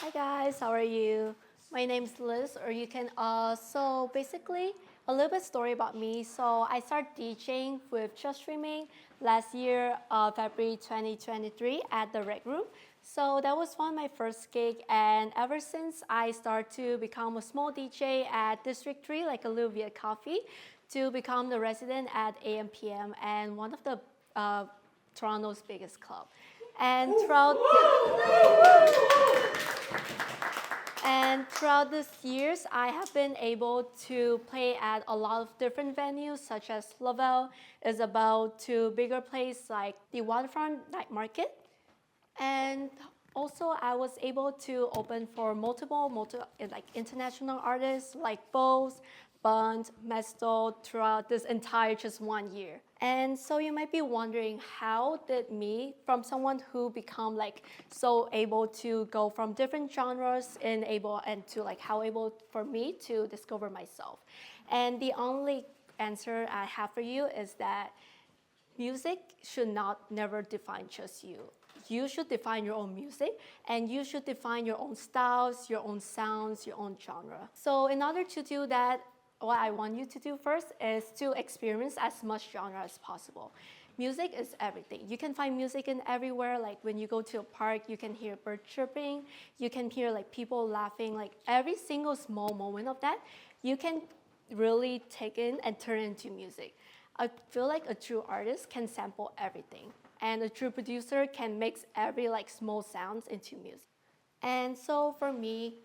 Hi guys, how are you? My name's Liz, or you can, so basically, a little bit story about me. So I started DJing with just streaming last year, February 2023 at the Red Room. So that was one of my first gig, and ever since I started to become a small DJ at District 3, like a little Viet Coffee, to become the resident at AM/PM and one of the Toronto's biggest club. And throughout And throughout these years, I have been able to play at a lot of different venues, such as Laval, Isabel, to bigger places like the Waterfront Night Market. And also, I was able to open for multiple like international artists like Bose, Bund, Mesto throughout this entire just 1 year. And so you might be wondering, how did me, from someone who become like so able to go from different genres and to like how able for me to discover myself? And the only answer I have for you is that music should never define just you. You should define your own music, and you should define your own styles, your own sounds, your own genre. So in order to do that, what I want you to do first is to experience as much genre as possible. Music is everything. You can find music in everywhere. Like when you go to a park, you can hear birds chirping, you can hear like people laughing, like every single small moment of that, you can really take in and turn into music. I feel like a true artist can sample everything, and a true producer can mix every like small sounds into music. And so for me,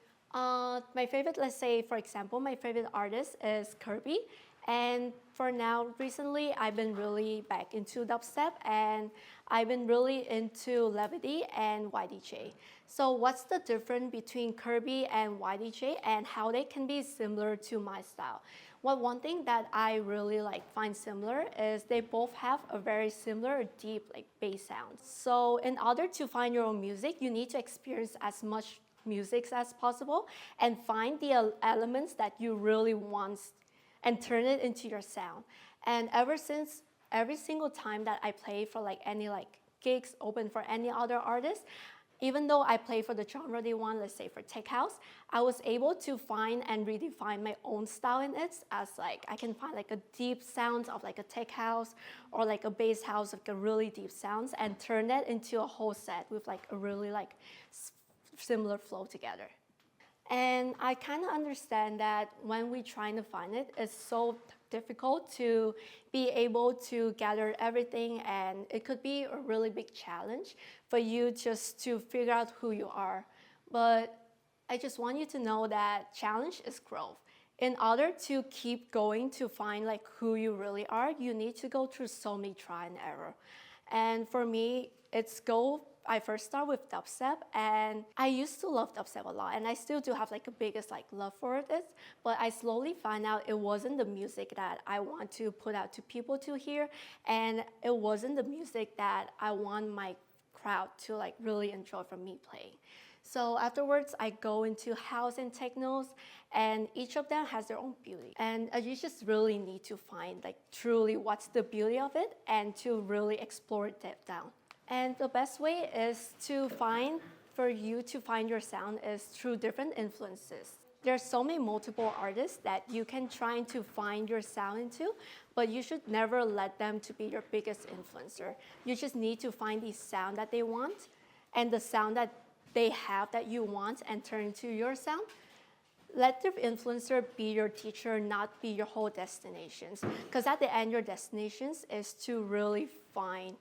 my favorite, let's say for example, my favorite artist is Kirby. And for now, recently, I've been really back into dubstep, and I've been really into Levity and YDJ. So what's the difference between Kirby and YDJ and how they can be similar to my style? Well, one thing that I really find similar is they both have a very similar deep bass sound. So in order to find your own music, you need to experience as much music as possible and find the elements that you really want and turn it into your sound. And ever since, every single time that I play for any gigs open for any other artist, even though I play for the genre they want, let's say for tech house, I was able to find and redefine my own style in it, as I can find a deep sound of a tech house or a bass house with a really deep sounds and turn that into a whole set with a really similar flow together. And I kind of understand that when we're trying to find it, it's so difficult to be able to gather everything, and it could be a really big challenge for you just to figure out who you are. But I just want you to know that challenge is growth. In order to keep going to find who you really are, you need to go through so many try and error. And for me, I first start with dubstep, and I used to love dubstep a lot, and I still do have a biggest love for it. But I slowly find out it wasn't the music that I want to put out to people to hear, and it wasn't the music that I want my crowd to really enjoy from me playing. So afterwards, I go into house and technos, and each of them has their own beauty. And you just really need to find truly what's the beauty of it and to really explore it deep down. And the best way for you to find your sound is through different influences. There's so many multiple artists that you can try to find your sound into, but you should never let them to be your biggest influencer. You just need to find the sound that they want and the sound that they have that you want and turn into your sound. Let the influencer be your teacher, not be your whole destinations. Because at the end, your destinations is to really find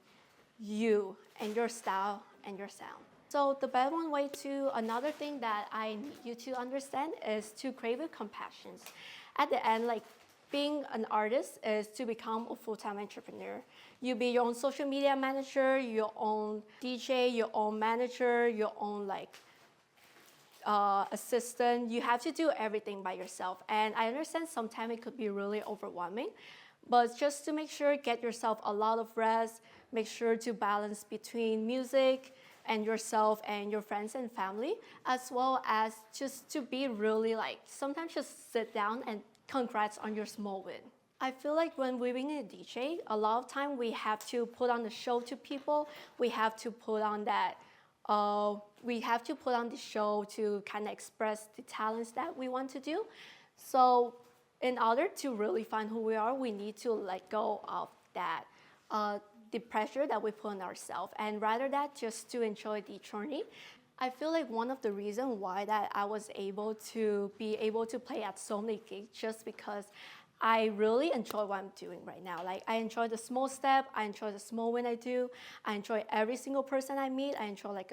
you and your style and your sound. So the best way another thing that I need you to understand is to crave with compassion. At the end, being an artist is to become a full-time entrepreneur. You be your own social media manager, your own DJ, your own manager, your own assistant. You have to do everything by yourself. And I understand sometimes it could be really overwhelming, but just to make sure, get yourself a lot of rest, make sure to balance between music and yourself and your friends and family, as well as just to be really sometimes just sit down and congrats on your small win. I feel like when we're being a DJ, a lot of time we have to put on the show to people. We have to put on that we have to put on the show to kind of express the talents that we want to do. So in order to really find who we are, we need to let go of that, the pressure that we put on ourselves, and rather that just to enjoy the journey. I feel like one of the reasons why that I was able to play at so many gigs just because I really enjoy what I'm doing right now. Like I enjoy the small step, I enjoy the small win I do, I enjoy every single person I meet, I enjoy like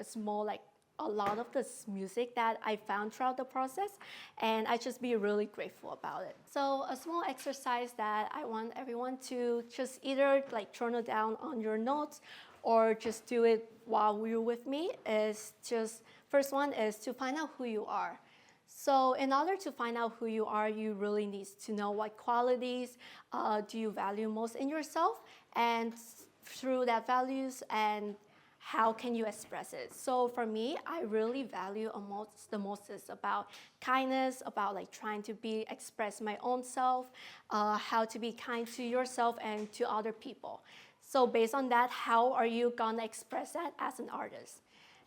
a lot of this music that I found throughout the process, and I just be really grateful about it. So a small exercise that I want everyone to just either like journal down on your notes or just do it while you're with me is just, first one is to find out who you are. So in order to find out who you are, you really need to know what qualities do you value most in yourself, and through that values and how can you express it. So for me, I really value the most is about kindness, about like trying to express my own self, how to be kind to yourself and to other people. So based on that, how are you gonna express that as an artist?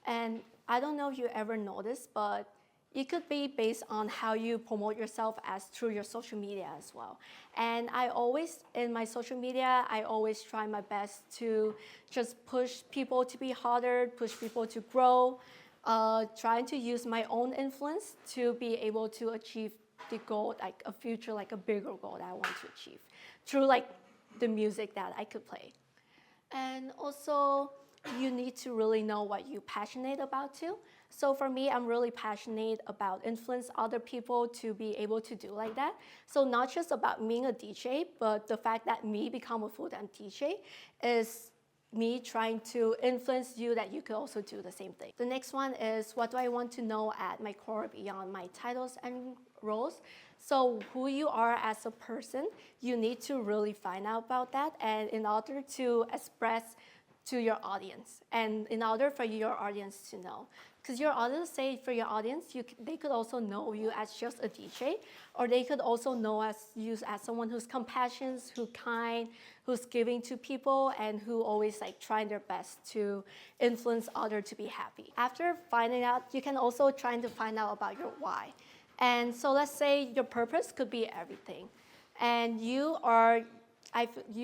And I don't know if you ever noticed, but it could be based on how you promote yourself as through your social media as well. And I always, in my social media, I always try my best to just push people to be harder, push people to grow, trying to use my own influence to be able to achieve the goal, like a future, like a bigger goal that I want to achieve through like the music that I could play. And also, you need to really know what you're passionate about too. So for me, I'm really passionate about influence other people to be able to do like that. So not just about being a DJ, but the fact that me become a full-time DJ is me trying to influence you that you could also do the same thing. The next one is, what do I want to know at my core beyond my titles and roles? So who you are as a person, you need to really find out about that, and in order to express to your audience, and in order for your audience to know. Because your audience, say for your audience, they could also know you as just a DJ, or they could also know you as someone who's compassionate, who's kind, who's giving to people, and who always like trying their best to influence others to be happy. After finding out, you can also try to find out about your why. And so let's say your purpose could be everything, and you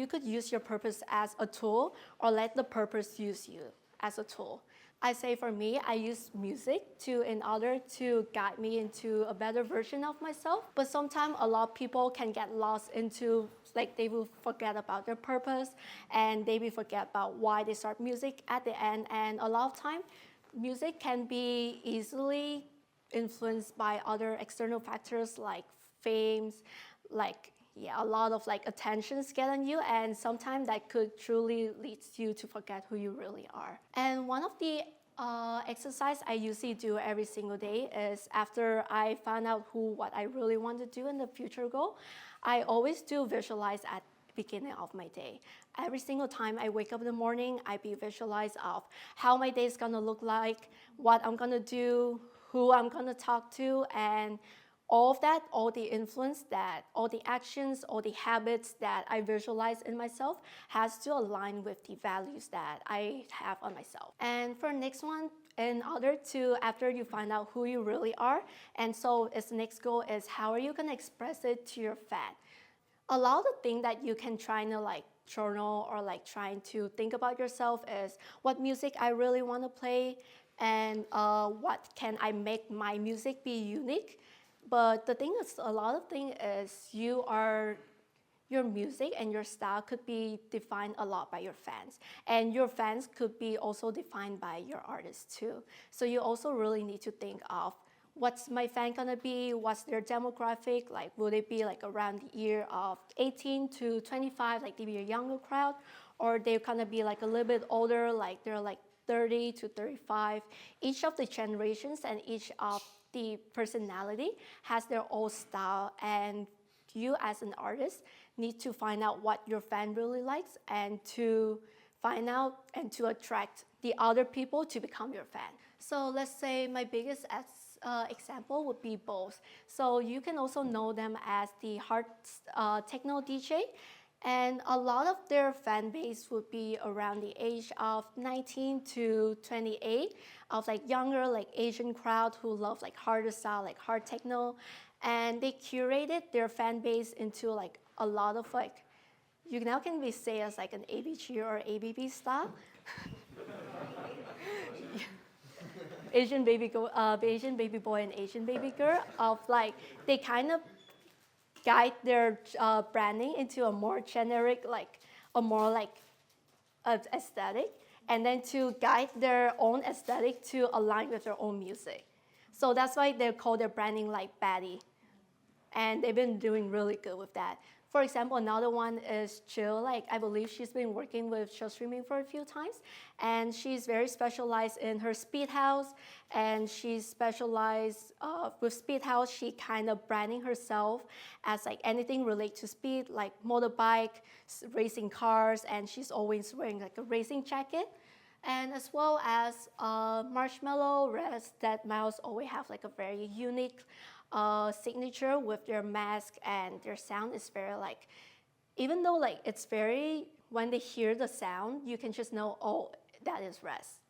could use your purpose as a tool, or let the purpose use you as a tool. I say for me, I use music in order to guide me into a better version of myself. But sometimes a lot of people can get lost into, like they will forget about their purpose, and they will forget about why they start music at the end. And a lot of time, music can be easily influenced by other external factors like fame, a lot of like attentions get on you, and sometimes that could truly lead you to forget who you really are. And one of the exercise I usually do every single day is, after I find out what I really want to do in the future goal, I always do visualize at the beginning of my day. Every single time I wake up in the morning, I visualize of how my day is gonna look like, what I'm gonna do, who I'm gonna talk to, and all of that, all the influence that, all the actions, all the habits that I visualize in myself has to align with the values that I have on myself. And for next one, in order to, after you find out who you really are, and so its next goal is, how are you gonna express it to your fan? A lot of the things that you can try to like journal or like trying to think about yourself is, what music I really wanna play, and what can I make my music be unique. But the thing is, a lot of things is your music and your style could be defined a lot by your fans. And your fans could be also defined by your artists too. So you also really need to think of, what's my fan gonna be, what's their demographic, like will it be like around the year of 18 to 25, like maybe a younger crowd, or they're gonna be like a little bit older, like they're like 30 to 35. Each of the generations and each of the personality has their own style, and you as an artist need to find out what your fan really likes, and to find out and to attract the other people to become your fan. So let's say my biggest example would be both. So you can also know them as the hard techno DJ, And a lot of their fan base would be around the age of 19 to 28, of like younger, like Asian crowd who love like harder style, like hard techno. And they curated their fan base into like a lot of like, you now can be say as like an ABG or ABB style. Asian baby boy and Asian baby girl of like, they kind of guide their branding into a more generic, like a more like aesthetic, and then to guide their own aesthetic to align with their own music. So that's why they call their branding like baddie. And they've been doing really good with that. For example, another one is Jill. Like, I believe she's been working with show streaming for a few times, and she's very specialized in her speed house, and she's specialized with speed house. She kind of branding herself as like anything related to speed, like motorbike, racing cars, and she's always wearing like a racing jacket. And as well as Marshmallow, Rest, Dead Mouse always have like a very unique signature with their mask, and their sound is very like, even though like it's very, when they hear the sound, you can just know, oh, that is Rest.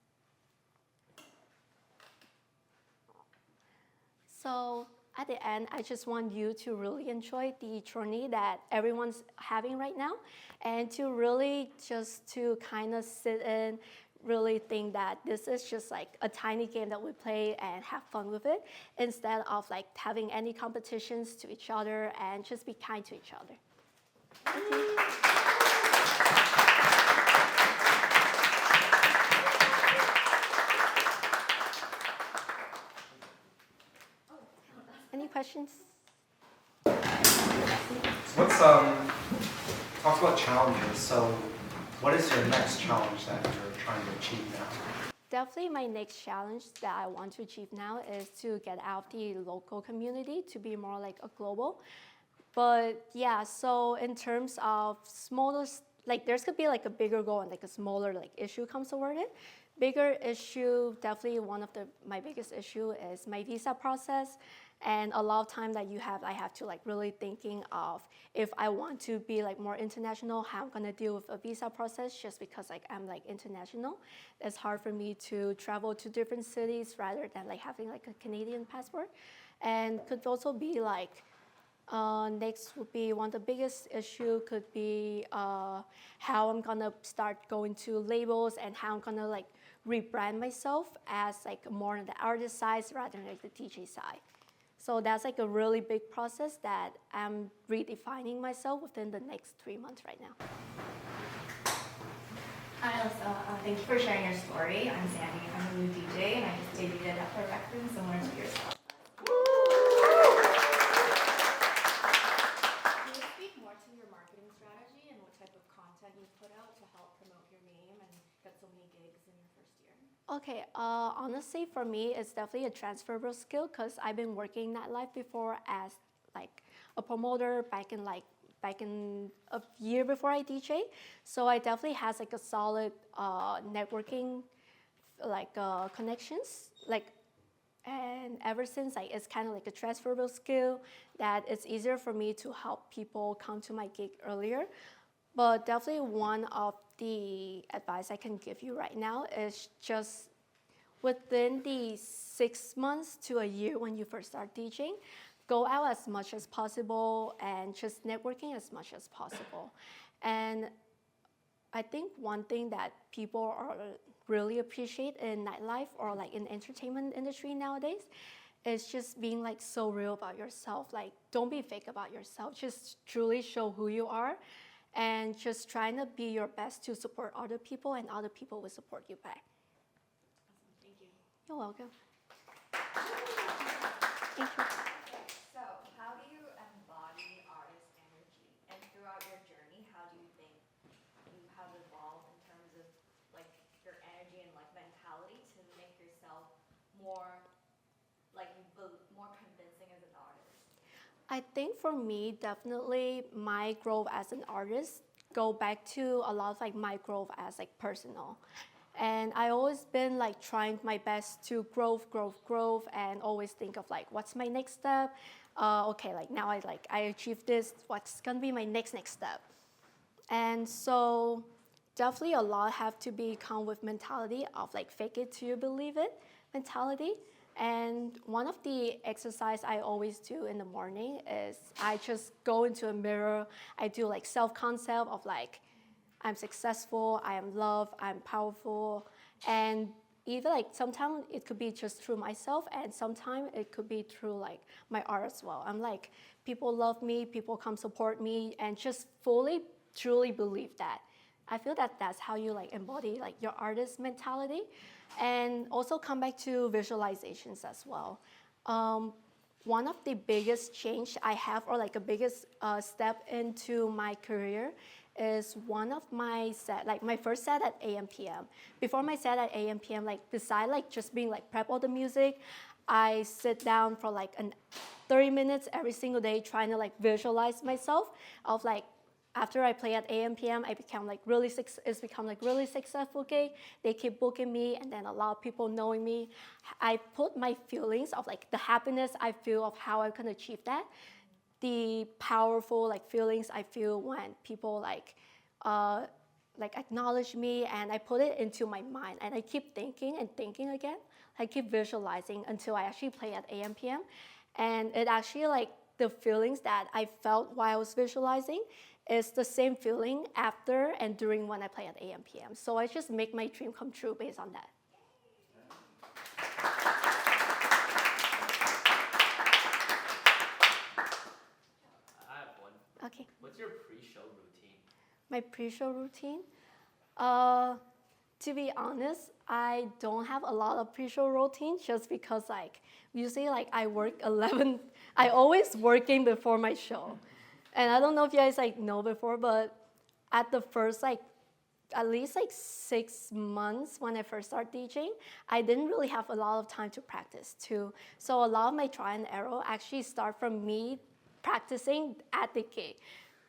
So at the end, I just want you to really enjoy the journey that everyone's having right now, and to really just to kind of sit in, really think that this is just like a tiny game that we play and have fun with it, instead of like having any competitions to each other, and just be kind to each other. Thank you. Any questions? What's talk about challenges. So, what is your next challenge that you're trying to achieve now? Definitely my next challenge that I want to achieve now is to get out the local community to be more like a global. But yeah, so in terms of smaller, like there's could be like a bigger goal and like a smaller like issue comes toward it. Bigger issue, definitely one of my biggest issue is my visa process. And a lot of time that I have to like really thinking of if I want to be like more international, how I'm gonna deal with a visa process, just because like I'm like international. It's hard for me to travel to different cities rather than like having like a Canadian passport. And could also be like, next would be one of the biggest issue could be how I'm gonna start going to labels, and how I'm gonna like rebrand myself as like more on the artist side rather than like the DJ side. So that's like a really big process that I'm redefining myself within the next 3 months right now. Hi, Alyssa. Thank you for sharing your story. I'm Sandy. I'm a new DJ, and I just debuted at the rec room, similar to yourself. Can you speak more to your marketing strategy and what type of content you put out to help promote your name and get so many gigs in your first year? Okay, honestly, for me, it's definitely a transferable skill, because I've been working nightlife before as like a promoter back in a year before I DJ. So I definitely has like a solid networking like connections, like, and ever since like it's kind of like a transferable skill that it's easier for me to help people come to my gig earlier. But definitely one of the advice I can give you right now is just within the 6 months to a year when you first start DJing, go out as much as possible and just networking as much as possible. And I think one thing that people are really appreciate in nightlife or like in entertainment industry nowadays is just being like so real about yourself. Like, don't be fake about yourself. Just truly show who you are, and just trying to be your best to support other people, and other people will support you back. Awesome. Thank you. You're welcome. Thank you. So, how do you embody artist energy? And throughout your journey, how do you think you have evolved in terms of like your energy and like mentality to make yourself more more convincing as an artist? I think for me, definitely my growth as an artist go back to a lot of like my growth as like personal. And I always been like trying my best to growth, and always think of like, what's my next step? Okay, like now I achieved this, what's gonna be my next step? And so definitely a lot have to become with mentality of like fake it till you believe it mentality. And one of the exercise I always do in the morning is I just go into a mirror. I do like self-concept of like, I'm successful, I am loved, I'm powerful. And even like sometimes it could be just through myself, and sometimes it could be through like my art as well. I'm like, people love me, people come support me, and just fully, truly believe that. I feel that that's how you like embody like your artist mentality. And also come back to visualizations as well. One of the biggest change I have, or like a biggest step into my career, is one of my set, like my first set at AM/PM. Before my set at AM/PM, like beside like just being like prep all the music, I sit down for like 30 minutes every single day trying to like visualize myself of like, after I play at AM/PM, I become like it's become like really successful gig. They keep booking me, and then a lot of people knowing me. I put my feelings of like the happiness I feel of how I can achieve that, the powerful like feelings I feel when people like acknowledge me, and I put it into my mind, and I keep thinking and thinking again. I keep visualizing until I actually play at AM/PM, and it actually like the feelings that I felt while I was visualizing is the same feeling after and during when I play at AM/PM. So I just make my dream come true based on that. I have one. Okay. What's your pre-show routine? My pre-show routine? To be honest, I don't have a lot of pre-show routine just because like usually like I work 11, I always working before my show. And I don't know if you guys like know before, but at the first like at least like 6 months when I first started DJing, I didn't really have a lot of time to practice too. So a lot of my try and error actually start from me practicing at the gig.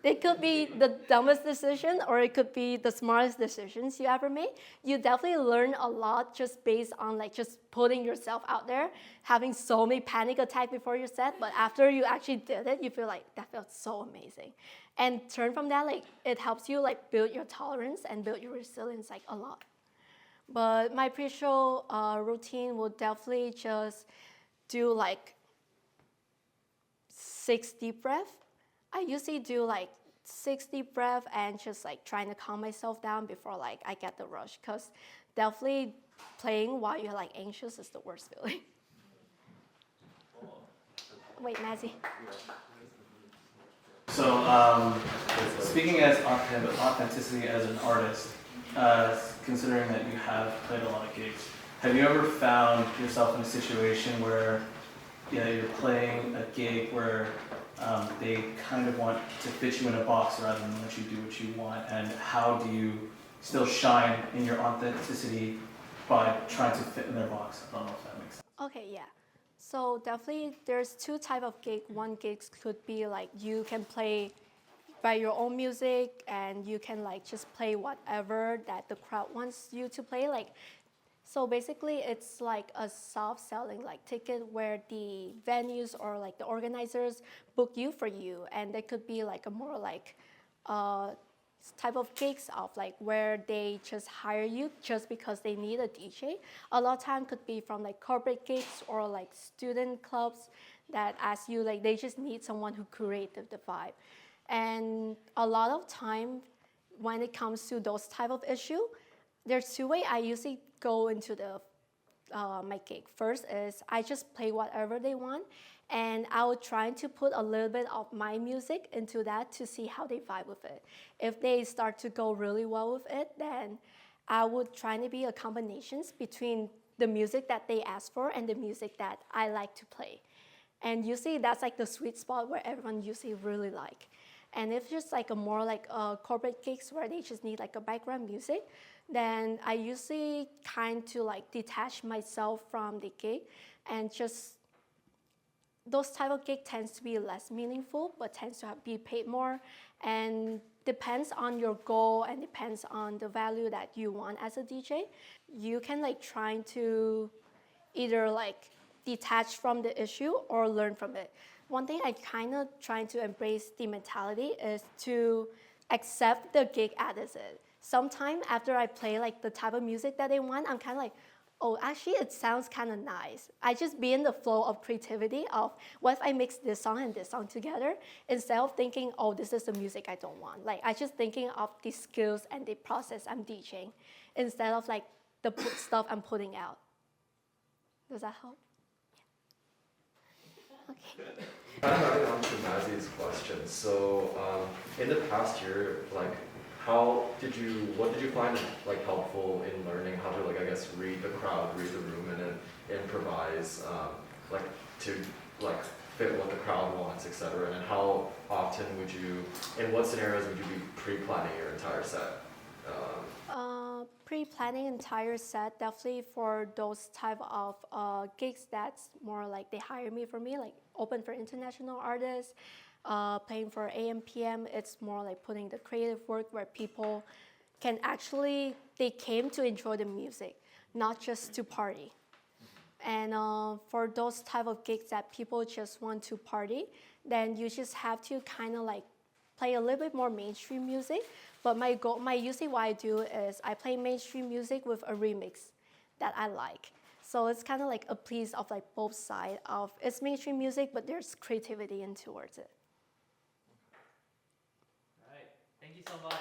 It could be the dumbest decision, or it could be the smartest decisions you ever made. You definitely learn a lot just based on like just putting yourself out there, having so many panic attacks before your set, but after you actually did it, you feel like that felt so amazing. And turn from that, like it helps you like build your tolerance and build your resilience like a lot. But my pre-show routine will definitely just do like 6 deep breaths. I usually do like 6 deep breaths and just like trying to calm myself down before like I get the rush, because definitely playing while you're like anxious is the worst feeling. Wait, Mazzy. So, speaking as authenticity as an artist, considering that you have played a lot of gigs, have you ever found yourself in a situation where you're playing a gig where they kind of want to fit you in a box rather than let you do what you want, and how do you still shine in your authenticity by trying to fit in their box? I don't know if that makes sense. Okay, yeah. So definitely there's 2 types of gig. One gigs could be like you can play by your own music, and you can like just play whatever that the crowd wants you to play. Like, so basically it's like a soft selling like ticket where the venues or like the organizers book you for you, and they could be like a more like type of gigs of like where they just hire you just because they need a DJ. A lot of time could be from like corporate gigs or like student clubs that ask you, like they just need someone who creates the vibe. And a lot of time when it comes to those type of issue, there's 2 ways I usually go into the my gig. First is I just play whatever they want, and I will try to put a little bit of my music into that to see how they vibe with it. If they start to go really well with it, then I would try to be a combinations between the music that they ask for and the music that I like to play. And usually that's like the sweet spot where everyone usually really like. And if just like a more like corporate gigs where they just need like a background music, then I usually kind to like detach myself from the gig, and just those type of gig tends to be less meaningful, but tends to be paid more, and depends on your goal and depends on the value that you want as a DJ. You can like trying to either like detach from the issue or learn from it. One thing I kind of trying to embrace the mentality is to accept the gig as it. Sometime after I play like the type of music that they want, I'm kind of like, oh, actually it sounds kind of nice. I just be in the flow of creativity of what if I mix this song and this song together instead of thinking, oh, this is the music I don't want. Like I just thinking of the skills and the process I'm teaching instead of like the stuff I'm putting out. Does that help? Yeah. Okay. Kind of adding on to Mazzy's question. So, in the past year, like, what did you find like helpful in learning how to, like, I guess, read the crowd, read the room, and then improvise, like, to like fit what the crowd wants, etc. And how often would you, in what scenarios would you be pre-planning your entire set? Pre-planning entire set, definitely for those type of gigs that's more like they hire me for me, like open for international artists, playing for AM, PM, it's more like putting the creative work where people can actually, they came to enjoy the music, not just to party. And for those type of gigs that people just want to party, then you just have to kind of like play a little bit more mainstream music. But usually what I do is I play mainstream music with a remix that I like. So it's kind of like a piece of like both sides of, it's mainstream music, but there's creativity in towards it. All right. Thank you so much.